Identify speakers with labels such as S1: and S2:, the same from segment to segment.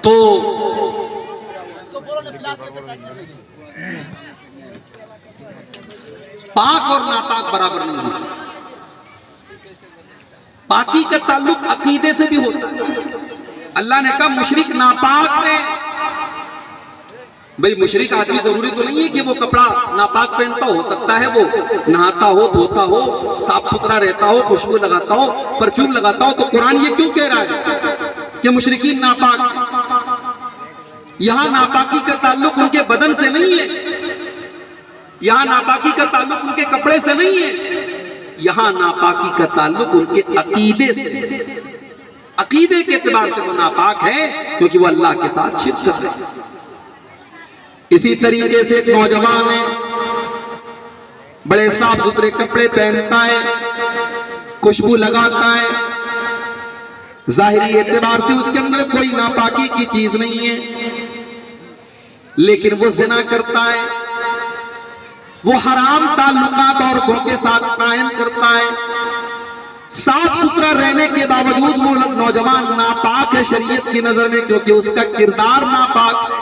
S1: تو پاک اور ناپاک برابر نہیں ہو سکتے. پاکی کا تعلق عقیدے سے بھی ہوتا ہے. اللہ نے کہا مشرک ناپاک ہے. بھئی مشرک آدمی ضروری تو نہیں ہے کہ وہ کپڑا ناپاک پہنتا ہو سکتا ہے وہ نہاتا ہو دھوتا ہو صاف ستھرا رہتا ہو خوشبو لگاتا ہو پرفیوم لگاتا ہو. تو قرآن یہ کیوں کہہ رہا ہے کہ مشرکین ناپاک ہیں؟ یہاں ناپاکی کا تعلق ان کے بدن سے نہیں ہے. یہاں ناپاکی کا تعلق ان کے کپڑے سے نہیں ہے. یہاں ناپاکی کا تعلق ان کے عقیدے سے. عقیدے کے اعتبار سے وہ ناپاک ہے کیونکہ وہ اللہ کے ساتھ شرک کر رہے ہیں. اسی طریقے سے ایک نوجوان ہے بڑے صاف ستھرے کپڑے پہنتا ہے خوشبو لگاتا ہے ظاہری اعتبار سے اس کے اندر کوئی ناپاکی کی چیز نہیں ہے لیکن وہ زنا کرتا ہے وہ حرام تعلقات عورتوں کے ساتھ قائم کرتا ہے. صاف ستھرا رہنے کے باوجود وہ نوجوان ناپاک ہے شریعت کی نظر میں کیونکہ اس کا کردار ناپاک ہے.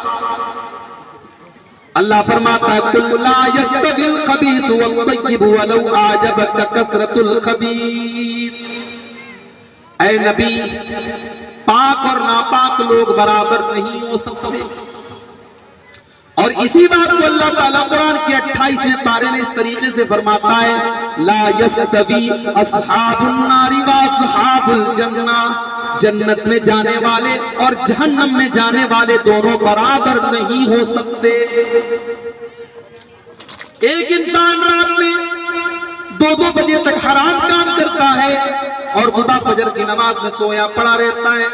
S1: اللہ فرماتا ہے قُلْ لَا يَسْتَوِي الْخَبِيثُ وَالطَّيِّبُ وَلَوْ أَعْجَبَكَ كَثْرَةُ الْخَبِيثِ. اے نبی پاک اور ناپاک لوگ برابر نہیں ہو سکتے. اور اسی بات کو اللہ تعالیٰ قرآن کی 28ویں پارے میں اس طریقے سے فرماتا ہے لا یستوی اصحاب النار واصحاب الجنہ. جنت میں جانے والے اور جہنم میں جانے والے دونوں برابر نہیں ہو سکتے. ایک انسان رات میں 2 بجے تک حرام کام کرتا ہے اور صبح فجر کی نماز میں سویا پڑا رہتا ہے.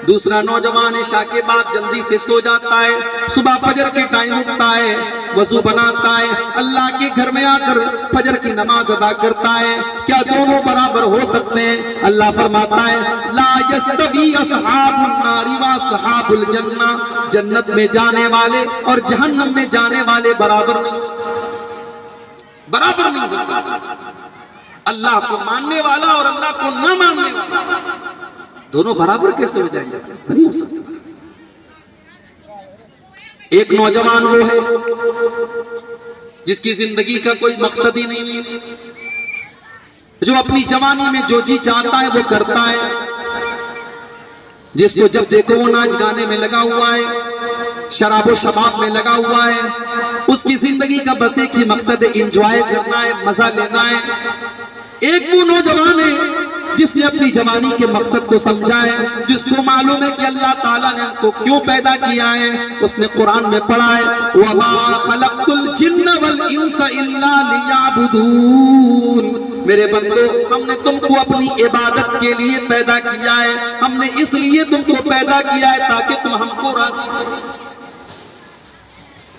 S1: دوسرا نوجوان عشاء کے بعد جلدی سے سو جاتا ہے صبح فجر کے ٹائم اٹھتا ہے وضو بناتا ہے اللہ کے گھر میں آ کر فجر کی نماز ادا کرتا ہے. کیا دونوں برابر ہو سکتے ہیں؟ اللہ فرماتا ہے لا یستوی اصحاب النار واصحاب الجنہ. جنت میں جانے والے اور جہنم میں جانے والے برابر نہیں ہو سکتے. برابر نہیں ہو سکتے. اللہ کو ماننے والا اور اللہ کو نہ ماننے والا دونوں برابر کیسے ہو جائیں گے؟ نہیں ہو سکتا. ایک نوجوان وہ ہے جس کی زندگی کا کوئی مقصد ہی نہیں ہے جو اپنی جوانی میں جو جی چاہتا ہے وہ کرتا ہے جس کو جب دیکھو وہ ناچ گانے میں لگا ہوا ہے شراب و شباب میں لگا ہوا ہے. اس کی زندگی کا بس ایک ہی مقصد ہے انجوائے کرنا ہے مزہ لینا ہے. ایک وہ نوجوان ہے جس نے اپنی جوانی کے مقصد کو سمجھا ہے جس کو معلوم ہے کہ اللہ تعالیٰ نے ہم کو کیوں پیدا کیا ہے. اس نے قرآن میں پڑھا ہے وَمَا خَلَقْتُ الْجِنَّ وَالْإِنسَ إِلَّا لِيَعْبُدُونَ. میرے بندو ہم نے تم کو اپنی عبادت کے لیے پیدا کیا ہے. ہم نے اس لیے تم کو پیدا کیا ہے تاکہ تم ہم کو راضی کرو.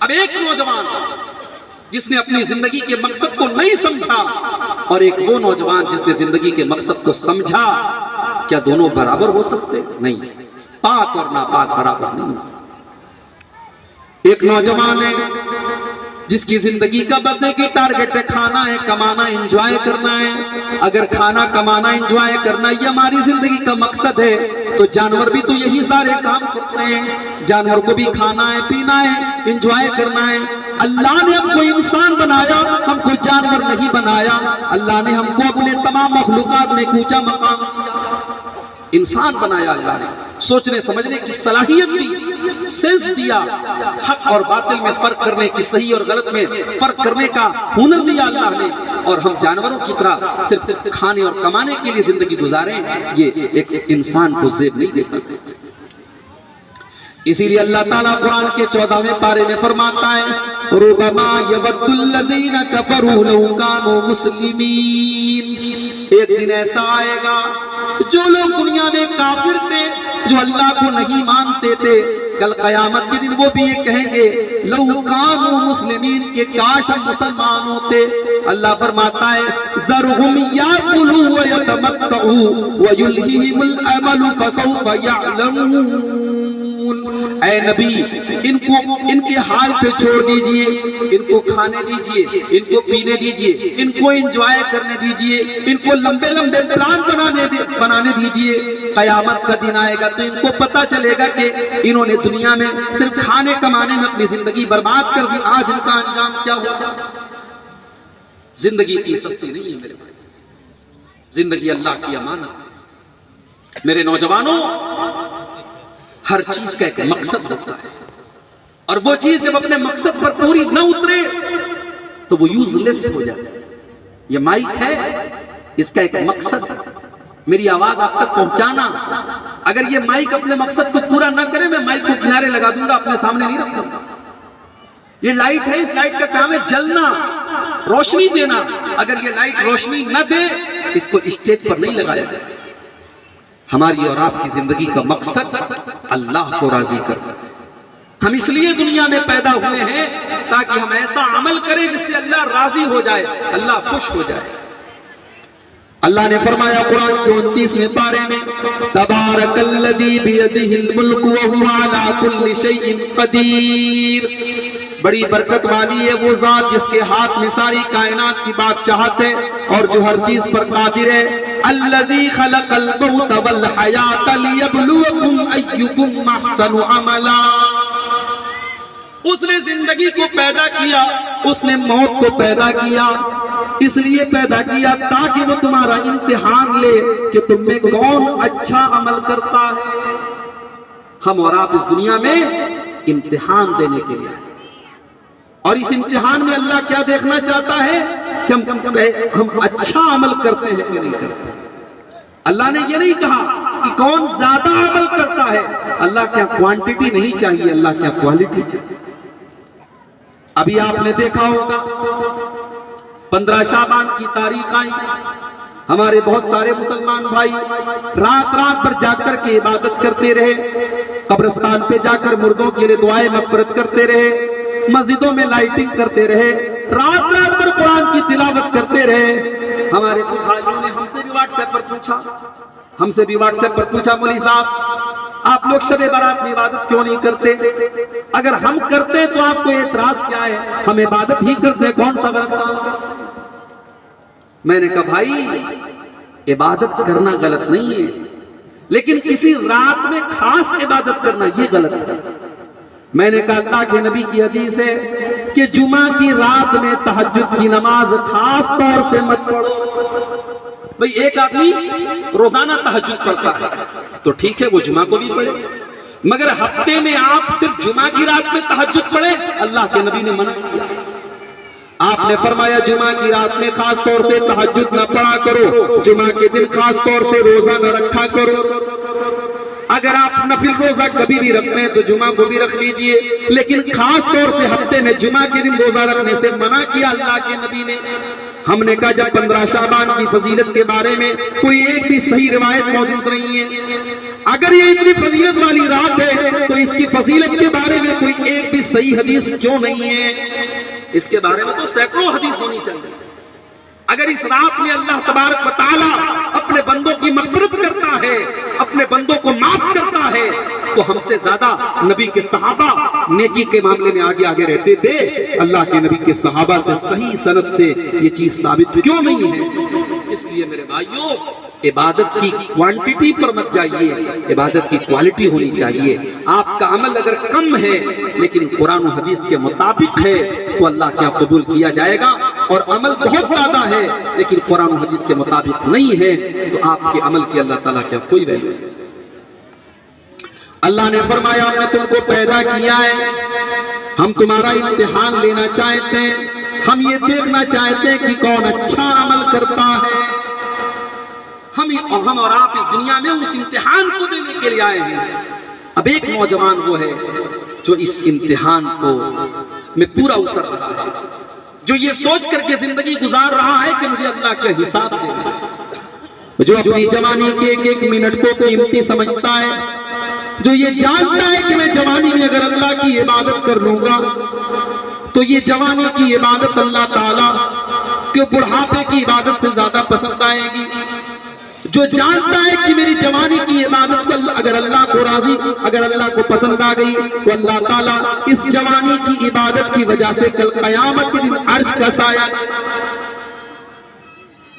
S1: اب ایک نوجوان جس نے اپنی زندگی کے مقصد کو نہیں سمجھا اور ایک وہ نوجوان جس نے زندگی کے مقصد کو سمجھا. کیا دونوں برابر ہو سکتے؟ نہیں. پاک اور ناپاک برابر نہیں ہو سکتے. ایک نوجوان ہے جس کی زندگی کا بس ایک ہی ٹارگٹ ہے کھانا ہے کمانا انجوائے کرنا ہے. اگر کھانا کمانا انجوائے کرنا یہ ہماری زندگی کا مقصد ہے تو جانور بھی تو یہی سارے کام کرتے ہیں. جانور کو بھی کھانا ہے پینا ہے انجوائے کرنا ہے. اللہ نے ہم کو انسان بنایا ہم کو جانور نہیں بنایا. اللہ نے ہم کو اپنے تمام مخلوقات میں اونچا مقام دیا. انسان بنایا اللہ نے سوچنے سمجھنے کی صلاحیت دی سینس دیا حق اور باطل میں فرق کرنے کی صحیح اور غلط میں فرق کرنے کا ہنر دیا اللہ نے. اور ہم جانوروں کی طرح صرف کھانے اور کمانے کے لیے زندگی گزاریں یہ ایک انسان کو زیب نہیں دیتا. اسی لیے اللہ تعالیٰ قرآن کے 14ویں پارے میں فرماتا ہے ربما یود الذین کفروا لو کانوا مسلمین. ایک دن ایسا آئے گا جو لوگ دنیا میں کافر تھے جو اللہ کو نہیں مانتے تھے کل قیامت کے دن وہ بھی یہ کہیں گے لو کانوا مسلمین کہ کاش ہم مسلمان ہوتے. اللہ فرماتا ہے ذرہم یاکلوا ویتمتعوا ویلہہم الامل فسوف یعلمون. اے نبی ان کو ان کے حال پہ چھوڑ دیجئے، ان کو کھانے دیجئے، ان کو پینے دیجئے، ان کو انجوائے کرنے دیجئے، ان کو لمبے لمبے پلان بنانے دیجئے۔ قیامت کا دن آئے گا تو ان کو پتہ چلے گا کہ انہوں نے دنیا میں صرف کھانے کمانے میں اپنی زندگی برباد کر دی، آج ان کا انجام کیا ہوگا۔ زندگی اتنی سستی نہیں ہے میرے بھائی، زندگی اللہ کی امانت ہے۔ میرے نوجوانوں، ہر چیز کا ایک مقصد ہوتا ہے، اور وہ چیز جب اپنے مقصد پر پوری نہ اترے تو وہ یوز لیس ہو جاتا ہے۔ یہ مائک ہے، اس کا ایک مقصد ہے، میری آواز آپ تک پہنچانا۔ اگر یہ مائک اپنے مقصد کو پورا نہ کرے، میں مائک کو کنارے لگا دوں گا، اپنے سامنے نہیں رکھوں گا۔ یہ لائٹ ہے، اس لائٹ کا کام ہے جلنا، روشنی دینا۔ اگر یہ لائٹ روشنی نہ دے، اس کو اسٹیج پر نہیں لگایا جائے۔ ہماری اور آپ کی زندگی کا مقصد اللہ کو راضی کرنا ہے۔ ہم اس لیے دنیا میں پیدا ہوئے ہیں تاکہ ہم ایسا عمل کریں جس سے اللہ راضی ہو جائے، اللہ خوش ہو جائے۔ اللہ نے فرمایا قرآن کے 29ویں پارے میں، تبارک الذی بیدہ الملک وہو علی کل شیء قدیر۔ بڑی برکت والی ہے وہ ذات جس کے ہاتھ میں ساری کائنات کی بادشاہت ہے اور جو ہر چیز پر قادر ہے۔ الذی خلق الموت والحیاۃ لیبلوکم ایکم احسن عملا۔ اس نے زندگی کو پیدا کیا، اس نے موت کو پیدا کیا، اس لیے پیدا کیا تاکہ وہ تمہارا امتحان لے کہ تم میں کون اچھا عمل کرتا ہے۔ ہم اور آپ اس دنیا میں امتحان دینے کے لیے آئے، اور اس امتحان میں اللہ کیا دیکھنا چاہتا ہے کہ ہم اچھا عمل کرتے ہیں کہ نہیں کرتے۔ اللہ نے یہ نہیں کہا کہ کون زیادہ عمل کرتا ہے، اللہ کیا کوانٹٹی نہیں چاہیے، اللہ کیا کوالٹی چاہیے۔ ابھی آپ نے دیکھا ہوگا 15 شعبان کی تاریخ آئی، ہمارے بہت سارے مسلمان بھائی رات رات پر جا کر کے عبادت کرتے رہے، قبرستان پہ جا کر مردوں کے لیے دعائیں مغفرت کرتے رہے، مسجدوں میں لائٹنگ کرتے رہے، رات رات پر قرآن کی تلاوت کرتے رہے۔ ہمارے کچھ بھائیوں نے ہم سے بھی واٹس ایپ پر پوچھا مولوی صاحب آپ لوگ شب برات میں عبادت کیوں نہیں کرتے؟ اگر ہم کرتے تو آپ کو اعتراض کیا ہے؟ ہم عبادت ہی کرتے، کون سا غلط کام کرتے؟ میں نے کہا بھائی عبادت کرنا غلط نہیں ہے، لیکن کسی رات میں خاص عبادت کرنا یہ غلط ہے۔ میں نے کہا اللہ کے نبی کی حدیث ہے کہ جمعہ کی رات میں تہجد کی نماز خاص طور سے مت پڑھو۔ بھئی ایک آدمی روزانہ تہجد پڑھتا ہے تو ٹھیک ہے، وہ جمعہ کو بھی پڑھے، مگر ہفتے میں آپ صرف جمعہ کی رات میں تہجد پڑھے، اللہ کے نبی نے منع کیا۔ آپ نے فرمایا جمعہ کی رات میں خاص طور سے تہجد نہ پڑھا کرو، جمعہ کے دن خاص طور سے روزہ نہ رکھا کرو۔ اگر آپ نفل روزہ کبھی بھی رکھتے ہیں تو جمعہ کو بھی رکھ لیجئے، لیکن خاص طور سے ہفتے میں جمعہ کے دن روزہ رکھنے سے منع کیا اللہ کے نبی نے۔ ہم نے کہا جب 15 شعبان کی فضیلت کے بارے میں کوئی ایک بھی صحیح روایت موجود نہیں ہے، اگر یہ اتنی فضیلت والی رات ہے تو اس کی فضیلت کے بارے میں کوئی ایک بھی صحیح حدیث کیوں نہیں ہے؟ اس کے بارے میں تو سینکڑوں حدیث ہونی چاہیے۔ اگر اس رات میں اللہ تبارک و تعالیٰ اپنے بندوں کی مغفرت کرتا ہے، اپنے بندوں کو معاف کرتا ہے، تو ہم سے زیادہ نبی کے صحابہ نیکی کے معاملے میں آگے آگے رہتے تھے۔ اللہ کے نبی کے صحابہ سے صحیح سند سے یہ چیز ثابت کیوں نہیں ہے؟ اس لیے میرے بھائیوں، عبادت کی کوانٹٹی پر مت جائیے، عبادت کی کوالٹی ہونی چاہیے۔ آپ کا عمل اگر کم ہے لیکن قرآن و حدیث کے مطابق ہے تو اللہ کیا قبول کیا جائے گا، اور عمل بہت زیادہ ہے لیکن قرآن و حدیث کے مطابق نہیں ہے تو آپ کے عمل کی اللہ تعالیٰ کیا کوئی ویلیو نہیں۔ اللہ نے فرمایا ہم نے تم کو پیدا کیا ہے، ہم تمہارا امتحان لینا چاہتے ہیں، ہم یہ دیکھنا چاہتے ہیں کہ کون اچھا عمل کرتا ہے۔ ہم اور آپ اس دنیا میں اس امتحان کو دینے کے لیے آئے ہیں۔ اب ایک نوجوان وہ ہے جو اس امتحان کو میں پورا اتر رہا ہے، جو یہ سوچ کر کے زندگی گزار رہا ہے کہ مجھے اللہ کا حساب دینا ہے، جو اپنی جوانی کے ایک ایک منٹ کو قیمتی سمجھتا ہے، جو یہ جانتا ہے کہ میں جوانی میں اگر اللہ کی عبادت کر لوں گا تو یہ جوانی کی عبادت اللہ تعالیٰ کے بڑھاپے کی عبادت سے زیادہ پسند آئے گی۔ جو جانتا ہے کہ میری جوانی کی عبادت کو اگر اللہ کو راضی، اگر اللہ کو پسند آ گئی تو اللہ تعالیٰ اس جوانی کی عبادت کی وجہ سے کل قیامت کے دن عرش کا سایہ۔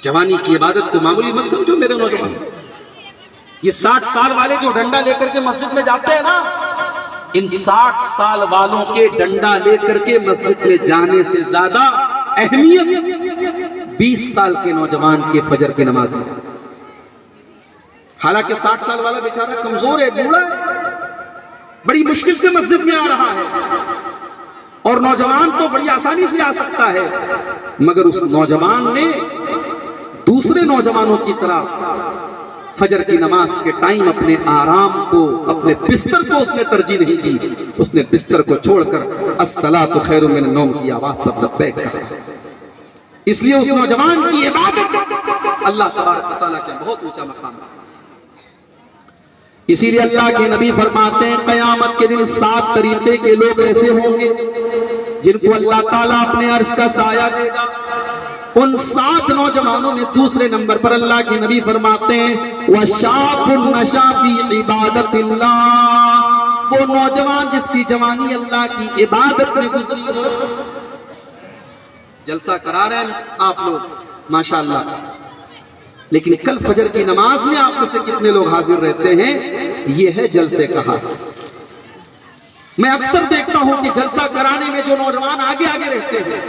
S1: جوانی کی عبادت کو معمولی مت سمجھو میرے نوجوان، یہ 60 سال والے جو ڈنڈا لے کر کے مسجد میں جاتے ہیں نا، ان 60 سال والوں کے ڈنڈا لے کر کے مسجد میں جانے سے زیادہ اہمیت 20 سال کے نوجوان کے فجر کی نماز میں جانا۔ حالانکہ 60 سال والا بیچارہ کمزور ہے، بوڑھا ہے، بڑی مشکل سے مسجد میں آ رہا ہے، اور نوجوان تو بڑی آسانی سے آ سکتا ہے، مگر اس نوجوان نے دوسرے نوجوانوں کی طرح فجر کی نماز کے ٹائم اپنے آرام کو، اپنے بستر کو اس نے ترجیح نہیں دی، اس نے بستر کو چھوڑ کر الصلاۃ خیر من النوم کی آواز پر لبیک کہا۔ اس لیے اس نوجوان کی عبادت اللہ تبارک و تعالیٰ کے بہت اونچا مقام ہے۔ اسی لیے اللہ کے نبی فرماتے ہیں قیامت کے دن 7 طریقے کے لوگ ایسے ہوں گے جن کو اللہ تعالیٰ اپنے عرش کا سایہ دے گا۔ ان 7 نوجوانوں میں دوسرے نمبر پر اللہ کے نبی فرماتے ہیں وَشَابٌ نَشَا فِي عِبَادَةِ اللَّهِ، وہ نوجوان جس کی جوانی اللہ کی عبادت میں گزری ہو۔ جلسہ کرا رہے ہیں آپ لوگ ماشاءاللہ، لیکن کل فجر کی نماز میں آپ میں سے کتنے لوگ حاضر رہتے ہیں؟ یہ ہے جلسے کا حاصل۔ میں اکثر دیکھتا ہوں کہ جلسہ کرانے میں جو نوجوان آگے آگے رہتے ہیں،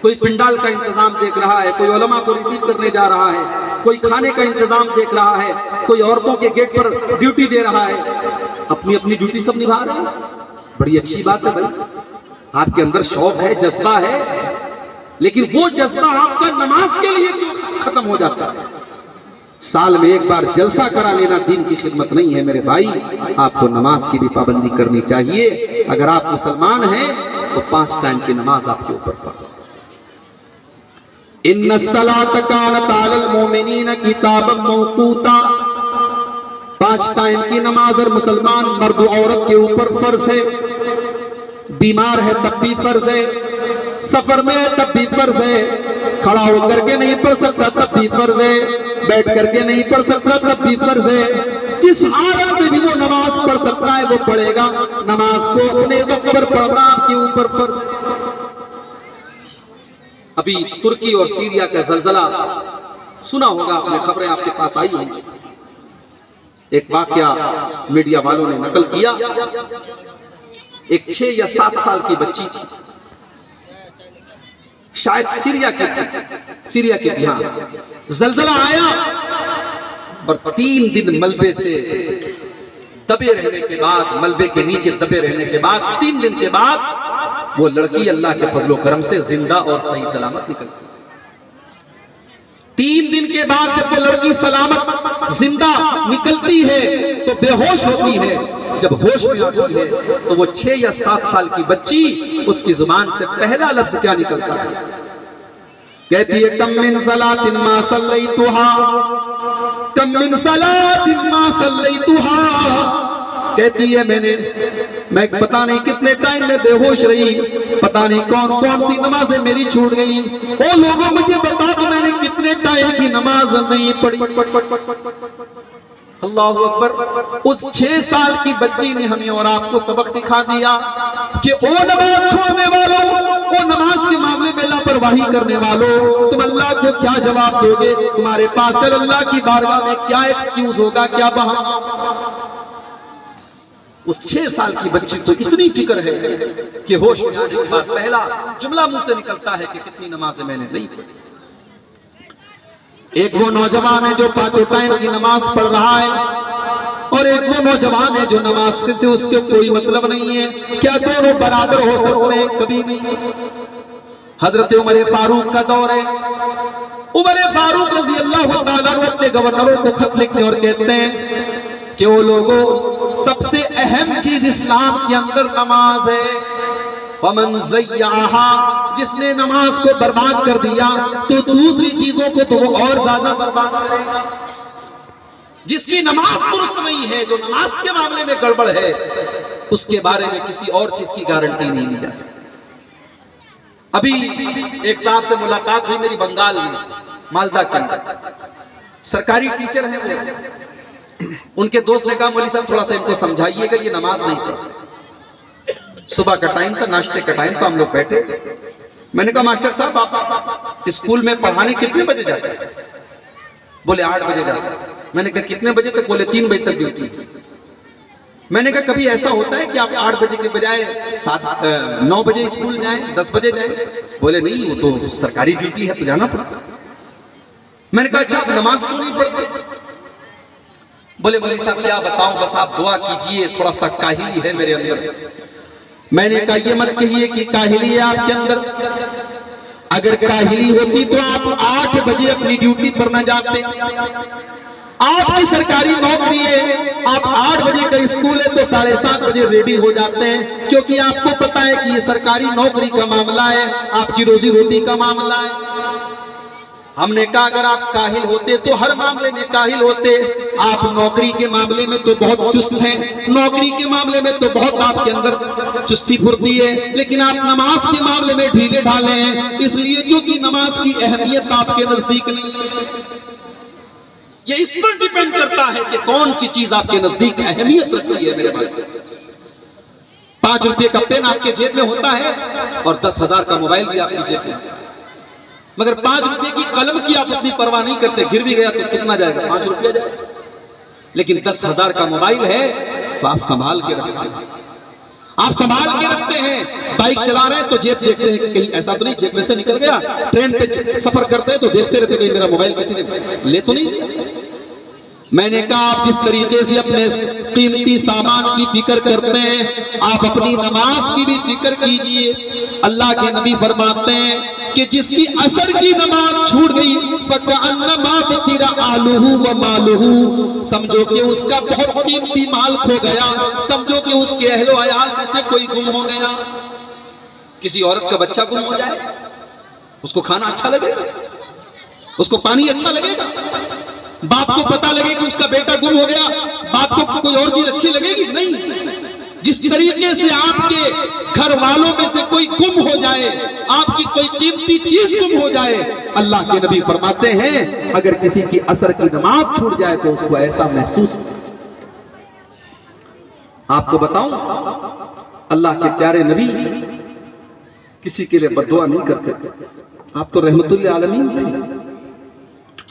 S1: کوئی پنڈال کا انتظام دیکھ رہا ہے، کوئی علماء کو ریسیو کرنے جا رہا ہے، کوئی کھانے کا انتظام دیکھ رہا ہے، کوئی عورتوں کے گیٹ پر ڈیوٹی دے رہا ہے، اپنی اپنی ڈیوٹی سب نبھا رہے ہیں۔ بڑی اچھی بات ہے بھائی، آپ کے اندر شوق ہے، جذبہ ہے، لیکن وہ جذبہ آپ کا نماز کے لیے کیوں ختم ہو جاتا ہے؟ سال میں ایک بار جلسہ کرا لینا دین کی خدمت نہیں ہے میرے بھائی، آپ کو نماز کی بھی پابندی کرنی چاہیے۔ اگر آپ مسلمان ہیں تو 5 ٹائم کی نماز آپ کے اوپر فرض ہے۔ ان الصلاۃ کانت علی المؤمنین کتابا موقوتا، 5 ٹائم کی نماز اور مسلمان مرد و عورت کے اوپر فرض ہے۔ بیمار ہے تب بھی فرض ہے، سفر میں ہے تب بھی فرض ہے، کھڑا ہو کر کے نہیں پڑھ سکتا تب بھی فرض ہے، بیٹھ کر کے نہیں پڑھ سکتا تب بھی فرض ہے، جس حالت میں بھی وہ نماز پڑھ سکتا ہے وہ پڑھے گا۔ نماز کو اپنے وقت پر پڑھنا آپ کے اوپر فرض ہے۔ ابھی ترکی اور سیریا کا زلزلہ سنا ہوگا آپ نے، خبریں آپ کے پاس آئی ہوں گی۔ ایک واقعہ میڈیا والوں نے نقل کیا، ایک 6 یا 7 سال کی بچی تھی، شاید سیریا کی تھی، سیریا کے یہاں زلزلہ آیا اور 3 دن ملبے سے دبے رہنے کے بعد، ملبے کے نیچے دبے رہنے کے بعد 3 دن کے بعد وہ لڑکی اللہ کے فضل و کرم سے زندہ اور صحیح سلامت نکلتی۔ 3 دن کے بعد جب وہ لڑکی سلامت زندہ نکلتی ہے تو بے ہوش ہوتی ہے۔ جب ہوش میں آتی ہے تو وہ 6 یا 7 سال کی بچی، اس کی زبان سے پہلا لفظ کیا نکلتا ہے؟ کہتی ہے کم من صلاۃ ما صلیتھا، کم من صلاۃ ما صلیتھا، کہتی ہے میں پتہ نہیں کتنے ٹائم میں بے ہوش رہی، پتہ نہیں کون کون سی نمازیں میری چھوٹ گئی، او لوگوں مجھے بتا دو میں نے کتنے ٹائم کی نماز نہیں پڑھی۔ اللہ اکبر۔ اس 6 سال کی بچی نے ہمیں اور آپ کو سبق سکھا دیا کہ او نماز چھوڑنے والوں، او نماز کے معاملے میں لاپرواہی کرنے والوں، تم اللہ کو کیا جواب دو گے؟ تمہارے پاس کل اللہ کی بارگاہ میں کیا ایکسکیوز ہوگا، کیا بہانہ؟ اس 6 سال کی بچی کو اتنی فکر ہے کہ ہوش میں آنے کے بعد پہلا جملہ منہ سے نکلتا ہے کہ کتنی نمازیں میں نے نہیں پڑھی۔ ایک وہ نوجوان ہے جو 5 ٹائم کی نماز پڑھ رہا ہے، اور ایک وہ نوجوان ہے جو نماز سے اس کے کوئی مطلب نہیں ہے۔ کیا دونوں برابر ہو سکتے ہیں؟ کبھی نہیں۔ حضرت عمر فاروق کا دور ہے، عمر فاروق رضی اللہ تعالیٰ عنہ اپنے گورنروں کو خط لکھتے اور کہتے ہیں کہ وہ لوگوں، سب سے اہم چیز اسلام کے اندر نماز ہے، فمن ضیعہا، جس نے نماز کو برباد کر دیا تو دوسری چیزوں کو تو وہ اور زیادہ برباد کرے گا۔ جس کی نماز درست نہیں ہے، جو نماز کے معاملے میں گڑبڑ ہے، اس کے بارے میں کسی اور چیز کی گارنٹی نہیں لی جا سکتی۔ ابھی ایک صاحب سے ملاقات ہوئی میری بنگال میں، مالدہ کے اندر، سرکاری ٹیچر ہیں وہ، ان کے دوست نے کہا مولوی صاحب تھوڑا سا ان کو سمجھائیے گا، یہ نماز نہیں پڑھتے۔ صبح کا ٹائم تھا، ناشتے کا ٹائم تھا، ہم لوگ بیٹھے۔ میں نے کہا ماسٹر صاحب آپ اسکول میں پڑھانے کتنے بجے جاتے ہیں؟ بولے 8 بجے جاتے ہیں۔ میں نے کہا کتنے بجے تک؟ بولے 3 بجے تک ڈیوٹی۔ میں نے کہا کبھی ایسا ہوتا ہے کہ آپ 8 بجے کے بجائے 9 بجے اسکول جائیں، 10 بجے جائیں؟ بولے نہیں، وہ تو سرکاری ڈیوٹی ہے تو جانا پڑتا۔ میں نے کہا اچھا آپ نماز کیوں نہیں پڑھتے؟ بولے مولوی صاحب کیا بتاؤں، بس آپ دعا کیجئے، تھوڑا سا کاہلی ہے میرے اندر۔ میں نے کہا یہ مت کہیے کہ کاہلی ہے آپ کے اندر، اگر کاہلی ہوتی تو آپ 8 بجے اپنی ڈیوٹی پر نہ جاتے۔ آپ کی سرکاری نوکری ہے، آپ 8 بجے کا اسکول ہے تو 7:30 بجے ریڈی ہو جاتے ہیں، کیونکہ آپ کو پتا ہے کہ یہ سرکاری نوکری کا معاملہ ہے، آپ کی روزی روٹی کا معاملہ ہے۔ ہم نے کہا اگر آپ کاہل ہوتے تو ہر معاملے میں کاہل ہوتے، آپ نوکری کے معاملے میں تو بہت چست ہیں، نوکری کے معاملے میں تو بہت آپ کے اندر چستی پھرتی ہے، لیکن آپ نماز کے معاملے میں ڈھیلے ڈھالے ہیں، اس لیے کیونکہ نماز کی اہمیت آپ کے نزدیک نہیں ہے۔ یہ اس پر ڈیپینڈ کرتا ہے کہ کون سی چیز آپ کے نزدیک اہمیت رکھتی ہے میرے بھائی۔ 5 روپے کا پین آپ کے جیب میں ہوتا ہے اور 10,000 کا موبائل بھی آپ کی جیب میں ہوتا ہے، مگر 5 روپے کی قلم کی آپ اتنی پرواہ نہیں کرتے، گر بھی گیا تو کتنا جائے گا؟ 5 روپیہ جائے گا۔ لیکن 10,000 کا موبائل ہے تو آپ سنبھال کے رکھتے ہیں، آپ سنبھال کے رکھتے ہیں۔ بائک چلا رہے ہیں تو جیب دیکھتے ہیں کہ کہیں ایسا تو نہیں جیب میں سے نکل گیا، ٹرین پہ سفر کرتے ہیں تو دیکھتے رہتے کہ میرا موبائل کسی نے لے تو نہیں۔ میں نے کہا آپ جس طریقے سے اپنے قیمتی سامان کی فکر کرتے ہیں، آپ اپنی نماز کی بھی فکر کیجئے۔ اللہ کے نبی فرماتے ہیں کہ جس کی عصر کی نماز چھوٹ گئی فَكَأَنَّمَا فُتِرَ أَهْلُهُ وَمَالُهُ، سمجھو کہ اس کا بہت قیمتی مال کھو گیا، سمجھو کہ اس کے اہل و عیال میں سے کوئی گم ہو گیا۔ کسی عورت کا بچہ گم ہو جائے، اس کو کھانا اچھا لگے گا؟ اس کو پانی اچھا لگے گا؟ باپ کو پتا لگے کہ اس کا بیٹا گم ہو گیا، باپ کو کوئی اور چیز اچھی لگے گی؟ نہیں۔ جس طریقے سے آپ کے گھر والوں میں سے کوئی گم ہو جائے، آپ کی کوئی قیمتی چیز گم ہو جائے، اللہ کے نبی فرماتے ہیں اگر کسی کی عصر کی نماز چھوٹ جائے تو اس کو ایسا محسوس ہوتا ہے۔ آپ کو بتاؤں اللہ کے پیارے نبی کسی کے لیے بد دعا نہیں کرتے تھے، آپ تو رحمت للعالمین تھے،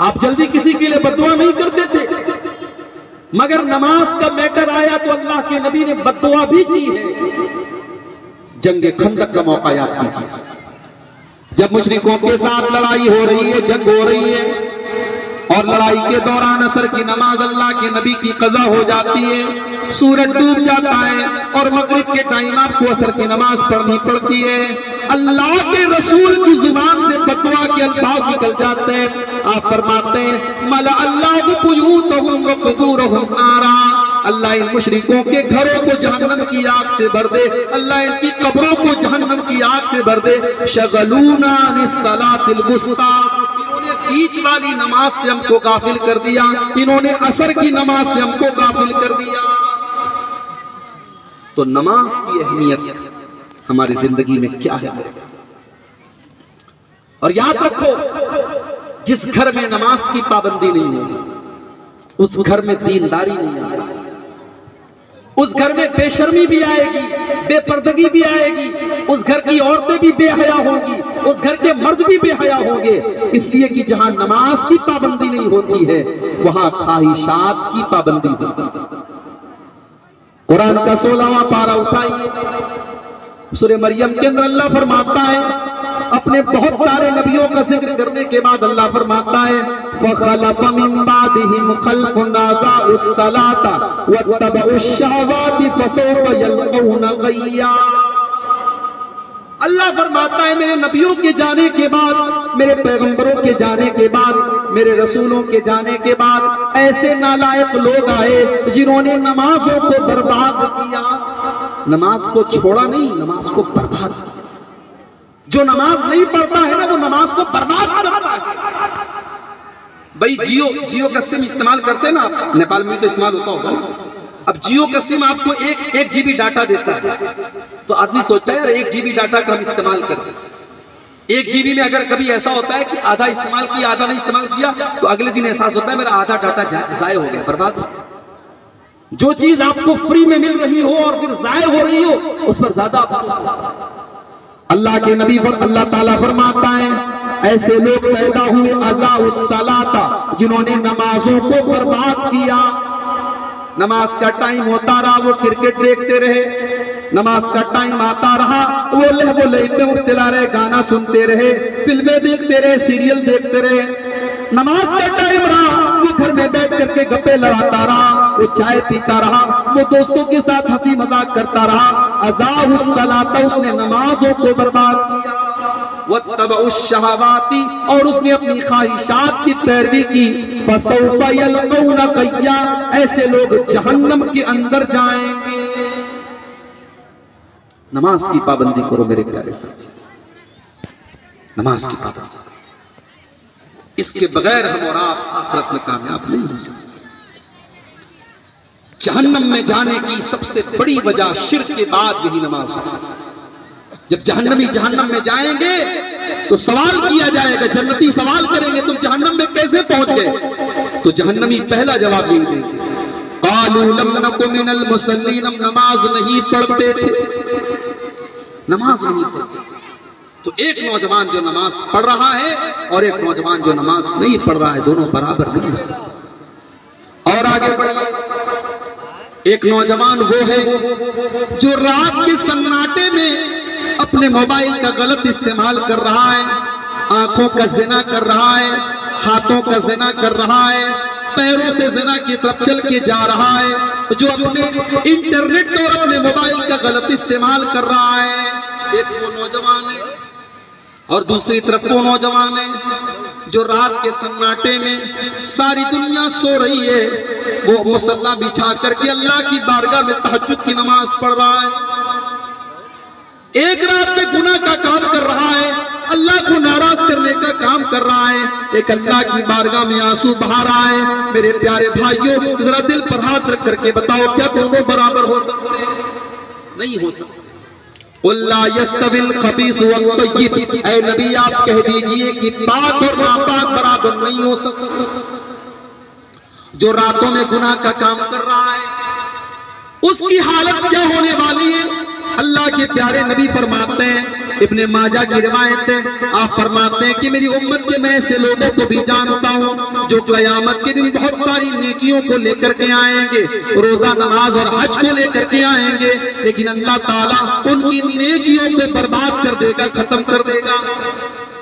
S1: آپ جلدی کسی کے لیے بد دعا نہیں کرتے تھے، مگر نماز کا میٹر آیا تو اللہ کے نبی نے بد دعا بھی کی ہے۔ جنگ خندق کا موقع یاد کیجیے، جب مشرکوں کے ساتھ لڑائی ہو رہی ہے، جنگ ہو رہی ہے، اور لڑائی کے دوران عصر کی نماز اللہ کے نبی کی قضا ہو جاتی ہے، سورج ڈوب جاتا ہے اور مغرب کے ٹائم آپ کو عصر کی نماز پڑھنی پڑتی ہے۔ اللہ کے رسول کی زبان سے بددعا کے الفاظ نکل جاتے ہیں، آپ فرماتے ہیں مَلَأَ اللَّهُ بُيُوتَهُمْ وَقُبُورَهُمْ نَارًا، اللہ ان مشرکوں کے گھروں کو جہنم کی آگ سے بھر دے، اللہ ان کی قبروں کو جہنم کی آگ سے بھر دے۔ شغلونا عن الصلاة الوسطى، انہوں نے بیچ والی نماز سے ہم کو غافل کر دیا، انہوں نے عصر کی نماز سے ہم کو غافل کر دیا۔ تو نماز کی اہمیت ہماری زندگی میں کیا ہے؟ اور یاد رکھو جس گھر میں نماز کی پابندی نہیں ہوگی اس گھر میں دینداری نہیں آ سکتی، اس گھر میں بے شرمی بھی آئے گی، بے پردگی بھی آئے گی، اس گھر کی عورتیں بھی بے حیا ہوں گی، اس گھر کے مرد بھی بے حیا ہوں گے، اس لیے کہ جہاں نماز کی پابندی نہیں ہوتی ہے وہاں خواہشات کی پابندی ہوتی ہے۔ قرآن کا 16واں پارہ اٹھائیے، سورہ مریم کے اندر اللہ فرماتا ہے، اپنے بہت سارے نبیوں کا ذکر کرنے کے بعد اللہ فرماتا ہے فَخَلَفَ مِن بَعْدِهِمْ خَلْفٌ أَضَاعُوا الصَّلَاةَ وَاتَّبَعُوا الشَّهَوَاتِ فَسَوْفَ يَلْقَوْنَ غَيًّا۔ اللہ فرماتا ہے میرے نبیوں کے جانے کے بعد، میرے پیغمبروں کے جانے کے بعد، میرے رسولوں کے جانے کے بعد ایسے نالائق لوگ آئے جنہوں نے نمازوں کو برباد کیا، نماز کو چھوڑا نہیں، نماز کو برباد کیا۔ جو نماز نہیں پڑھتا ہے نا وہ نماز کو برباد کرتا ہے۔ بھائی جیو کا سم استعمال کرتے ہیں نا آپ، نیپال میں تو استعمال ہوتا ہوگا، اب جیو کا سم آپ کو ایک GB ڈاٹا دیتا ہے تو آدمی سوچتا ہے یار 1 GB ڈاٹا کا ہم استعمال کرتے ہیں، 1 GB میں اگر کبھی ایسا ہوتا ہے کہ آدھا استعمال کیا آدھا نہیں استعمال کیا تو اگلے دن احساس ہوتا ہے میرا آدھا ڈاٹا ضائع ہو گیا، برباد ہو گیا۔
S2: جو چیز آپ کو فری میں مل رہی ہو اور پھر ضائع ہو رہی ہو اس پر زیادہ افسوس ہوتا ہے۔ اللہ کے نبی اللہ تعالیٰ فرماتا ہے ایسے لوگ پیدا ہوئے اضاعوا الصلاۃ جنہوں نے نمازوں کو برباد کیا۔ نماز کا ٹائم ہوتا رہا وہ کرکٹ دیکھتے رہے، نماز کا ٹائم آتا رہا وہ لہو و لعب میں مبتلا رہے، گانا سنتے رہے، فلمیں دیکھتے رہے، سیریل دیکھتے رہے۔ نماز کا ٹائم رہا وہ گھر میں بیٹھ کر کے گپے لڑاتا رہا، وہ چائے پیتا رہا، وہ دوستوں کے ساتھ ہنسی مذاق کرتا رہا۔ اضاعوا الصلاۃ اس نے نمازوں کو برباد کیا، واتبعوا الشہوات اور اس نے اپنی خواہشات کی پیروی کی۔ فسوف یلقون قیا ایسے لوگ جہنم کے اندر جائیں گے۔
S1: نماز کی پابندی کرو میرے پیارے ساتھی، نماز کی پابندی کرو، اس کے بغیر ہم اور آپ آخرت میں کامیاب نہیں ہو سکتے۔ جہنم میں جانے کی سب سے بڑی وجہ شرک کے بعد یہی نماز ہے۔ جب جہنمی جہنم میں جائیں گے تو سوال کیا جائے گا، جنتی سوال کریں گے تم جہنم میں کیسے پہنچ گئے؟ تو جہنمی پہلا جواب یہی دیں گے، قالوا لم نک من المصلین، ہم نماز نہیں پڑھتے تھے، نماز نہیں پڑھتے تھے۔ تو ایک نوجوان جو نماز پڑھ رہا ہے اور ایک نوجوان جو نماز نہیں پڑھ رہا ہے دونوں برابر نہیں ہو سکتے۔ اور آگے بڑھیے، ایک نوجوان وہ ہے جو رات کے سناٹے میں اپنے موبائل کا غلط استعمال کر رہا ہے، آنکھوں کا زنا کر رہا ہے، ہاتھوں کا زنا کر رہا ہے، پیروں سے زنا کی طرف چل کے جا رہا ہے، جو اپنے انٹرنیٹ کا اور اپنے موبائل کا غلط استعمال کر رہا ہے۔ ایک وہ نوجوان ہے اور دوسری طرف وہ نوجوان ہے جو رات کے سناٹے میں ساری دنیا سو رہی ہے، وہ مصلی بچھا کر کے اللہ کی بارگاہ میں تہجد کی نماز پڑھ رہا ہے۔ ایک رات میں گناہ کا کام کر رہا ہے، اللہ کو ناراض کرنے کا کام کر رہا ہے، ایک اللہ کی بارگاہ میں آنسو بہا رہا ہے۔ میرے پیارے بھائیوں ذرا دل پر ہاتھ رکھ کر کے بتاؤ کیا دونوں برابر ہو سکتے ہیں؟ نہیں ہو سکتے۔ قُلْ لَا يَسْتَوِي الْخَبِيثُ وَالطَّيِّبُ اے نبی آپ کہہ دیجئے کہ پاک اور ناپاک برابر نہیں ہو سکتے۔ جو راتوں میں گناہ کا کام کر رہا ہے اس کی حالت کیا ہونے والی ہے؟ اللہ کے پیارے نبی فرماتے ہیں، ابن ماجہ کی روایت ہے، آپ فرماتے ہیں کہ میری امت کے میں ایسے لوگوں کو بھی جانتا ہوں جو قیامت کے دن بہت ساری نیکیوں کو لے کر کے آئیں گے، روزہ نماز اور حج کو لے کر کے آئیں گے، لیکن اللہ تعالیٰ ان کی نیکیوں کو برباد کر دے گا، ختم کر دے گا۔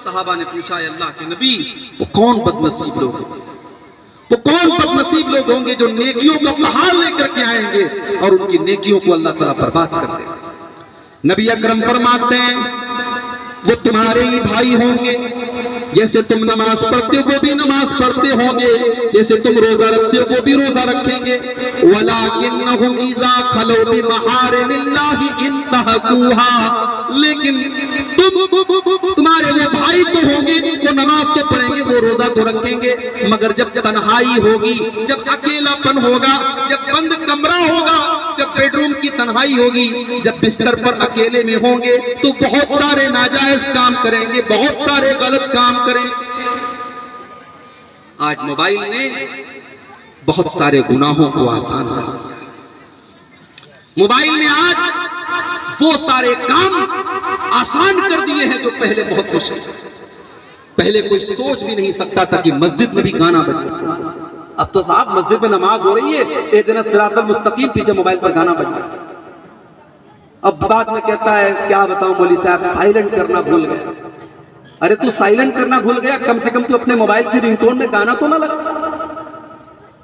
S1: صحابہ نے پوچھا ہے اللہ کے نبی وہ کون بد نصیب لوگ ہیں؟ وہ کون بد نصیب لوگ ہوں گے جو نیکیوں کا پہاڑ لے کر کے آئیں گے اور ان کی نیکیوں کو اللہ تعالیٰ برباد کر دے گا؟ نبی اکرم فرماتے ہیں وہ تمہارے ہی بھائی ہوں گے، جیسے تم نماز پڑھتے ہو وہ بھی نماز پڑھتے ہوں گے، جیسے تم روزہ رکھتے ہو وہ بھی روزہ رکھیں گے، وَلَكِنَّهُمْ إِذَا خَلَوْا بِمَحَارِمِ اللَّهِ انتهكوها، لیکن تمہارے وہ بھائی تو ہوں گے، وہ نماز تو پڑھیں گے، وہ روزہ تو رکھیں گے، مگر جب تنہائی ہوگی، جب اکیلا پن ہوگا، جب بند کمرہ ہوگا، جب بیڈ روم کی تنہائی ہوگی، جب بستر پر اکیلے میں ہوں گے تو بہت سارے ناجائز کام کریں گے، بہت سارے غلط کام کریں گے۔ آج موبائل نے بہت سارے گناہوں کو آسان کر دیا، موبائل نے آج وہ سارے کام آسان کر دیے ہیں جو پہلے بہت مشکل تھے۔ پہلے کوئی سوچ بھی نہیں سکتا تھا کہ مسجد میں بھی گانا بجے، اب تو صاحب مسجد میں نماز ہو رہی ہے، اہدنا الصراط المستقیم پیچھے موبائل پر گانا بج رہا ہے۔ اب بعد میں کہتا ہے کیا بتاؤں مولوی صاحب سائلنٹ کرنا بھول گیا۔ ارے تو سائلنٹ کرنا بھول گیا، کم سے کم تو اپنے موبائل کی رنگ ٹون میں گانا تو نہ لگا۔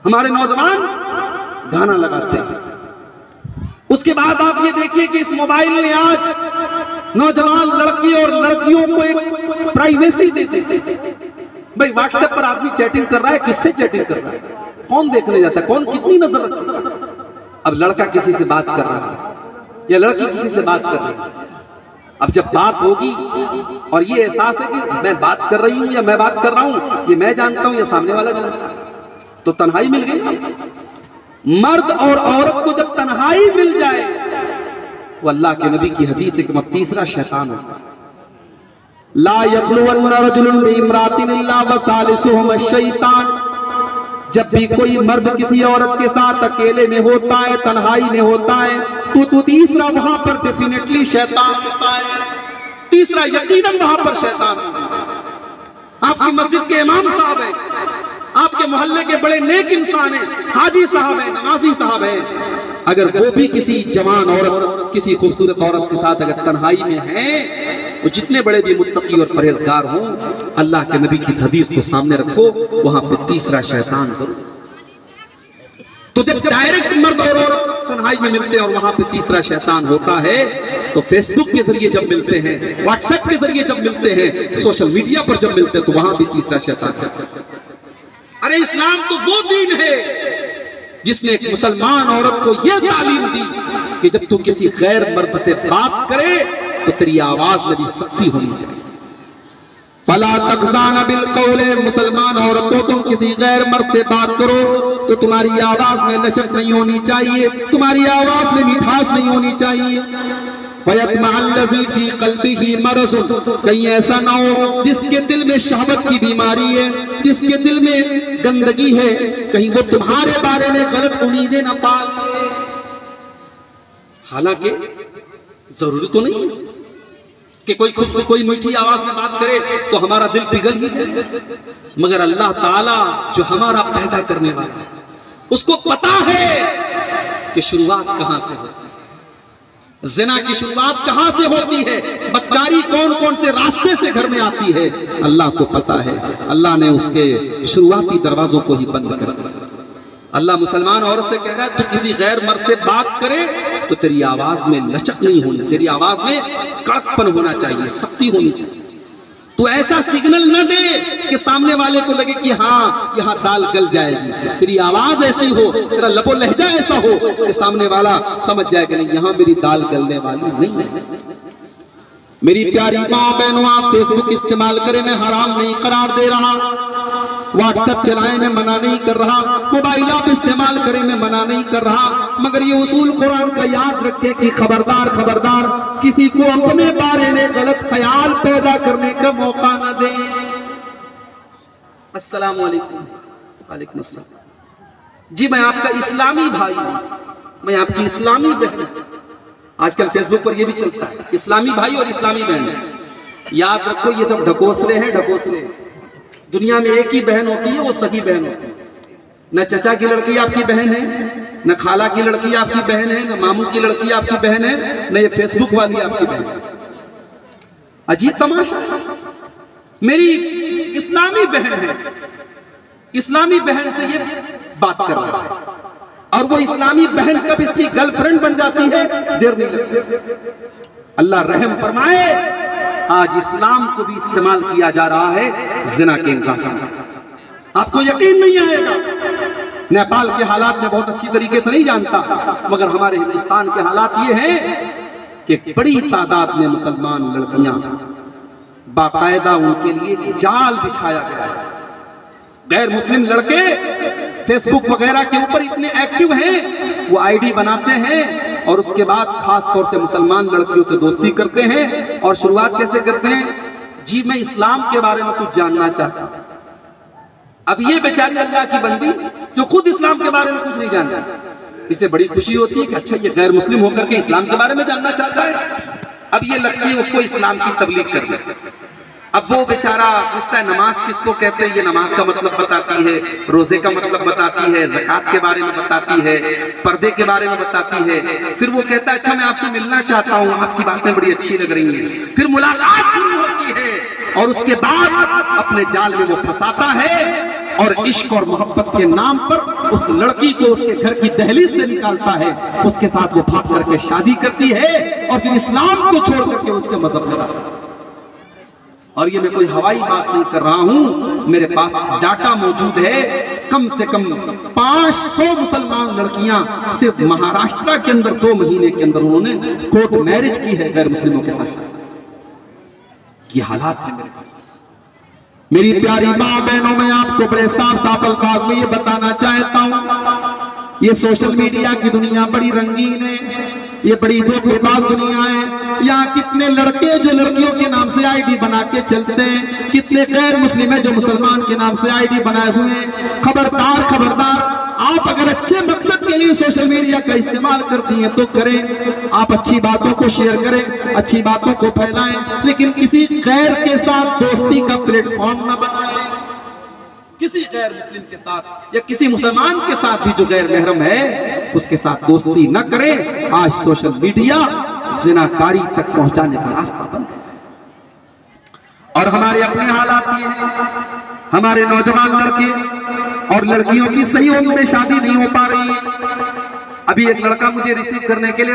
S1: ہمارے نوجوان گانا لگاتے ہیں۔ اس کے بعد آپ یہ دیکھیے کہ اس موبائل نے آج نوجوان لڑکی اور لڑکیوں کو ایک پرائیویسی دیتے ہیں۔ بھائی واٹس ایپ پر آدمی چیٹنگ کر رہا ہے، کس سے چیٹنگ کر رہا ہے، کون دیکھنے جاتا ہے، کون کتنی نظر رکھے گا؟ اب لڑکا کسی سے بات کر رہا ہے یا لڑکی کسی سے بات کر رہی ہے، اب جب بات ہوگی اور یہ احساس ہے کہ میں بات کر رہی ہوں یا میں بات کر رہا ہوں، یہ میں جانتا ہوں یا سامنے والا جانتا ہے، تو تنہائی مل گئی۔ مرد اور عورت کو جب تنہائی مل جائے تو اللہ کے نبی کی حدیث ہے کہ تیسرا شیطان ہوتا ہے۔
S2: لا یخلون رجل بامرأۃ الا وثالثهما الشیطان، جب بھی کوئی مرد کسی عورت کے ساتھ اکیلے میں ہوتا ہے، تنہائی میں ہوتا ہے، تو تیسرا وہاں پر ڈیفینیٹلی شیطان ہوتا ہے، تیسرا یقیناً وہاں پر شیطان ہوتا ہے۔ آپ کی مسجد کے امام صاحب ہیں، آپ کے محلے کے بڑے نیک انسان ہیں، حاجی صاحب ہیں، نمازی صاحب ہیں، اگر وہ بھی کسی جوان عورت، کسی خوبصورت عورت کے ساتھ اگر تنہائی میں ہیں، وہ جتنے بڑے بھی متقی اور پرہیزگار ہوں، اللہ کے نبی کی اس حدیث کو سامنے رکھو، وہاں پہ تیسرا شیطان ضرور۔ تو جب ڈائریکٹ مرد اور عورت تنہائی میں ملتے ہیں اور وہاں پہ تیسرا شیطان ہوتا ہے، تو فیس بک کے ذریعے جب ملتے ہیں، واٹس ایپ کے ذریعے جب ملتے ہیں، سوشل میڈیا پر جب ملتے ہیں، تو وہاں بھی تیسرا شیطان ہے۔ ارے اسلام تو وہ دین ہے جس نے ایک مسلمان عورت کو یہ تعلیم دی کہ جب تو کسی غیر مرد سے بات کرے تو تیری آواز میں بھی سختی ہونی چاہیے۔ فلا تخضعن بالقول، مسلمان عورتوں تم کسی غیر مرد سے بات کرو تو تمہاری آواز میں لچک نہیں ہونی چاہیے، تمہاری آواز میں مٹھاس نہیں ہونی چاہیے۔ فَيَطْمَعَ الَّذِي فِي قَلْبِهِ مَرَضٌ، کہیں ایسا نہ ہو جس کے دل میں شہوت کی بیماری ہے، جس کے دل میں گندگی ہے، کہیں وہ تمہارے بارے میں غلط امیدیں نہ پال لے۔ حالانکہ ضروری تو نہیں ہے کہ کوئی میٹھی آواز میں بات کرے تو ہمارا دل پگھل ہی جائے، مگر اللہ تعالیٰ جو ہمارا پیدا کرنے والا ہے، اس کو پتا ہے کہ شروعات کہاں سے ہوتی ہے، زنا کی شروعات کہاں سے ہوتی ہے، بدکاری کون کون سے راستے سے گھر میں آتی ہے، اللہ کو پتا ہے۔ اللہ نے اس کے شروعاتی دروازوں کو ہی بند کر دیا۔ اللہ مسلمان عورت سے کہہ رہا ہے تو کسی غیر مرد سے بات کرے تو تیری آواز میں لچک نہیں ہونی، تیری آواز میں کڑک پن ہونا چاہیے، سختی ہونی چاہیے۔ تو ایسا سگنل نہ دے کہ سامنے والے کو لگے کہ ہاں یہاں دال گل جائے گی، تیری آواز ایسی ہو، تیرا لب و لہجہ ایسا ہو کہ سامنے والا سمجھ جائے کہ نہیں یہاں میری دال گلنے والی نہیں۔ میری پیاری ماں بہنوں، آپ فیس بک استعمال کریں میں حرام نہیں قرار دے رہا، واٹس ایپ چلائیں میں منع نہیں کر رہا، موبائل آپ استعمال کریں میں منع نہیں کر رہا، مگر یہ اصول قرآن کا یاد رکھیں کہ خبردار خبردار کسی کو اپنے بارے میں غلط خیال پیدا کرنے کا موقع نہ دیں۔ السلام علیکم۔ وعلیکم السلام۔ جی میں آپ کا اسلامی بھائی ہوں، میں آپ کی اسلامی بہن ہوں۔ آج کل فیس بک پر یہ بھی چلتا ہے اسلامی بھائی اور اسلامی بہن۔ یاد رکھو یہ سب ڈھکوسلے ہیں، ڈھکوسلے۔ دنیا میں ایک ہی بہن ہوتی ہے، وہ صحیح بہن ہوتی ہے۔ نہ چچا کی لڑکی آپ کی بہن ہے، نہ خالہ کی لڑکی آپ کی بہن ہے، نہ ماموں کی لڑکی آپ کی بہن ہے، نہ یہ فیس بک والی آپ کی بہن ہے۔ عجیب تماشا۔ میری اسلامی بہن ہے، اسلامی بہن سے یہ بات کر رہا ہے، اور وہ اسلامی بہن کب اس کی گرل فرینڈ بن جاتی ہے دیر نہیں لگتی۔ اللہ رحم فرمائے، آج اسلام کو بھی استعمال کیا جا رہا ہے زنا کے انقاصات۔ آپ کو یقین نہیں آئے گا، نیپال کے حالات میں بہت اچھی طریقے سے نہیں جانتا، مگر ہمارے ہندوستان کے حالات یہ ہیں کہ بڑی تعداد میں مسلمان لڑکیاں باقاعدہ ان کے لیے جال بچھایا گیا ہے۔ غیر مسلم لڑکے فیس بک وغیرہ کے اوپر اتنے ایکٹیو ہیں، وہ آئی ڈی بناتے ہیں اور اس کے بعد خاص طور سے مسلمان لڑکیوں سے دوستی کرتے ہیں، اور شروعات کیسے کرتے ہیں؟ جی میں اسلام کے بارے میں کچھ جاننا چاہتا ہوں۔ اب یہ بیچاری اللہ کی بندی جو خود اسلام کے بارے میں کچھ نہیں جانتی، اسے بڑی خوشی ہوتی ہے کہ اچھا یہ غیر مسلم ہو کر کے اسلام کے بارے میں جاننا چاہتا ہے۔ اب یہ لگتی ہے اس کو اسلام کی تبلیغ کرنا۔ اب وہ بیچارہ پوچھتا ہے نماز کس کو کہتے ہیں، یہ نماز کا مطلب بتاتی ہے، روزے کا مطلب بتاتی ہے، زکوٰۃ کے بارے میں بتاتی ہے، پردے کے بارے میں بتاتی ہے۔ پھر وہ کہتا ہے اچھا میں آپ سے ملنا چاہتا ہوں، آپ کی باتیں بڑی اچھی لگ رہی ہیں۔ پھر ملاقات شروع ہوتی ہے اور اس کے بعد اپنے جال میں وہ پھنساتا ہے، اور عشق اور محبت کے نام پر اس لڑکی کو اس کے گھر کی دہلیز سے نکالتا ہے، اس کے ساتھ وہ بھاگ کر کے شادی کرتی ہے، اور پھر اسلام کو چھوڑ کر کے اس کے مذہب میں رہتا ہے۔ اور یہ میں کوئی ہوائی بات نہیں کر رہا ہوں، میرے پاس ڈاٹا موجود ہے، کم سے کم 500 مسلمان لڑکیاں صرف مہاراشٹرا کے اندر 2 مہینے کے اندر انہوں نے کورٹ میرج کی ہے غیر مسلموں کے ساتھ۔ یہ حالات ہیں میرے پاس۔ میری پیاری ماں بہنوں، میں آپ کو بڑے صاف صاف الفاظ میں یہ بتانا چاہتا ہوں، یہ سوشل میڈیا کی دنیا بڑی رنگین ہے، یہ بڑی دھوکے باز دنیا ہے. یہاں کتنے لڑکے جو لڑکیوں کے نام سے آئی ڈی بنا کے چلتے ہیں, کتنے غیر مسلم ہیں جو مسلمان کے نام سے آئی ڈی بنائے ہوئے ہیں. خبردار خبردار, آپ اگر اچھے مقصد کے لیے سوشل میڈیا کا استعمال کرتی ہیں تو کریں, آپ اچھی باتوں کو شیئر کریں, اچھی باتوں کو پھیلائیں, لیکن کسی غیر کے ساتھ دوستی کا پلیٹ فارم نہ بنائیں. کسی غیر مسلم کے ساتھ یا کسی مسلمان کے ساتھ بھی جو غیر محرم ہے اس کے ساتھ دوستی نہ کریں. آج سوشل میڈیا زناکاری تک پہنچانے کا راستہ بن گیا. اور ہمارے اپنے حالات یہ ہیں, ہمارے نوجوان لڑکے اور لڑکیوں کی صحیح عمر میں شادی نہیں ہو پا رہی ہے. ابھی ایک لڑکا مجھے ریسیو کرنے کے لیے